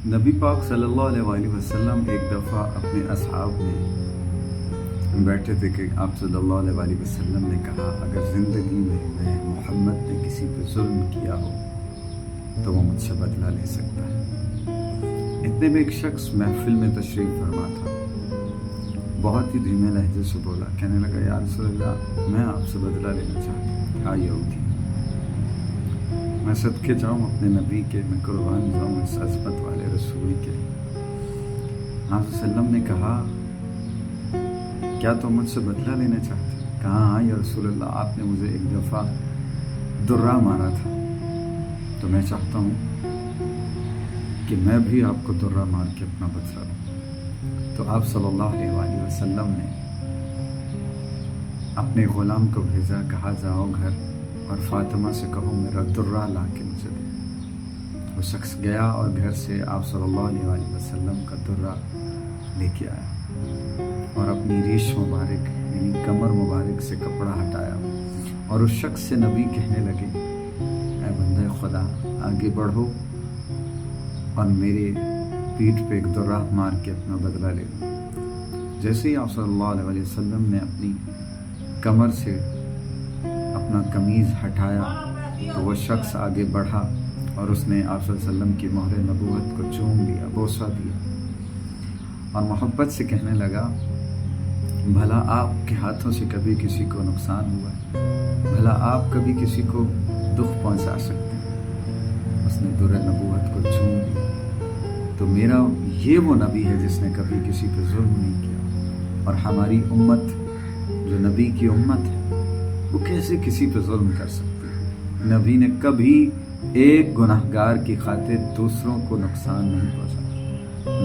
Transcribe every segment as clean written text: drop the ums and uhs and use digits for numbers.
नबी पाक सल्लल्लाहु अलैहि वसल्लम एक दफ़ा अपने असहाब में बैठे थे कि आप सल्लल्लाहु अलैहि वसल्लम ने कहा, अगर ज़िंदगी में मोहम्मद ने किसी पे जुल्म किया हो तो वो मुझसे बदला ले सकता है। इतने में एक शख्स महफिल में तशरीफ़ फरमा था, बहुत ही धीमे लहजे से बोला, कहने लगा, या रसूलल्लाह, मैं आपसे बदला लेना चाहता हूँ। हाँ यहूदी, मैं सदके जाऊँ अपने नबी के, मैं कुर्बान जाऊँ इस अज़मत वाले रसूल के। आप सल्लम ने कहा, क्या तुम मुझसे बदला लेना चाहते हैं? कहा, हाँ या रसूलल्लाह, आपने मुझे एक दफ़ा दुर्रा मारा था, तो मैं चाहता हूँ कि मैं भी आपको दुर्रा मार के अपना बदला लूँ। तो आप सल्लल्लाहु अलैहि वसल्लम ने अपने ग़ुलाम को भेजा, कहा जाओ घर और फातिमा से कहो मेरा दुर्रा ला के मुझे दे। वो शख्स गया और घर से आप सल्लल्लाहु अलैहि वसल्लम का दुर्रा लेके आया और अपनी रीश मुबारक यानी कमर मुबारक से कपड़ा हटाया और उस शख्स से नबी कहने लगे, ऐ बंदे खुदा, आगे बढ़ो और मेरे पीठ पे एक दुर्रा मार के अपना बदला ले लो। जैसे ही आप सल्लल्लाहु अलैहि वसल्लम ने अपनी कमर से अपना कमीज़ हटाया तो वह शख्स आगे बढ़ा और उसने आप सल्लल्लाहु अलैहि वसल्लम की मोहर नबूवत को चूम लिया, बोसा दिया और मोहब्बत से कहने लगा, भला आपके हाथों से कभी किसी को नुकसान हुआ है? भला आप कभी किसी को दुख पहुंचा सकते हैं? उसने दुर्र नबूवत को चूम लिया। तो मेरा ये वो नबी है जिसने कभी किसी पे जुल्म नहीं किया, और हमारी उम्मत जो नबी की उम्मत है वो कैसे किसी पे जुल्म कर सकती है? नबी ने कभी एक गुनाहगार की खातिर दूसरों को नुकसान नहीं पहुंचाया।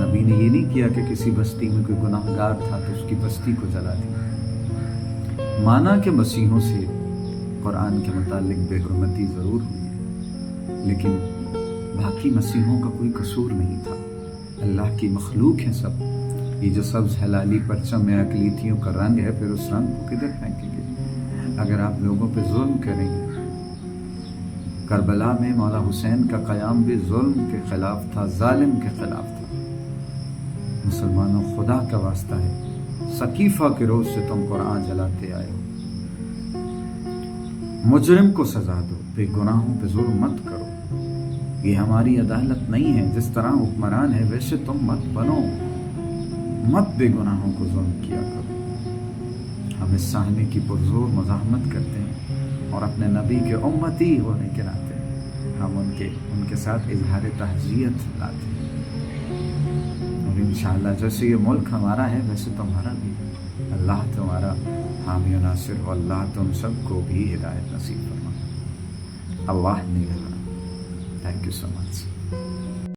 नबी ने ये नहीं किया कि किसी बस्ती में कोई गुनाहगार था तो उसकी बस्ती को जला दिया। माना कि मसीहों से कुरान के मुतालिक बेहुरमती ज़रूर हुई है, लेकिन बाकी मसीहों का कोई कसूर नहीं था। अल्लाह की मखलूक है सब। ये जो सब्ज़ हलाली परचम में अकलीतियों का रंग है, फिर उस रंग को किधर फेंकेंगे? अगर आप लोगों पे जुल्म करेंगे, करबला में मौला हुसैन का क़याम भी जुल्म के ख़िलाफ़ था, जालिम के ख़िलाफ़ था। मुसलमानों, खुदा का वास्ता है, सकीफ़ा के रोज़ से तुम कुरान जलाते आए हो। मुजरिम को सजा दो, बेगुनाहों पे जुल्म मत करो। ये हमारी अदालत नहीं है। जिस तरह हुक्मरान है वैसे तुम मत बनो, मत बेगुनाहों को जुल्म किया करो। हम इस साहने की पुरजोर मज़ाहमत करते हैं और अपने नबी के उम्मती होने के नाते हम उनके साथ इजहार तहज़ियत लाते हैं। और इंशाअल्लाह जैसे ये मुल्क हमारा है वैसे तुम्हारा भी। अल्लाह तुम्हारा हामी और नासिर हो। अल्लाह तुम सबको भी हिदायत नसीब फरमा। अल्लाह निगहबान। Thank you so much.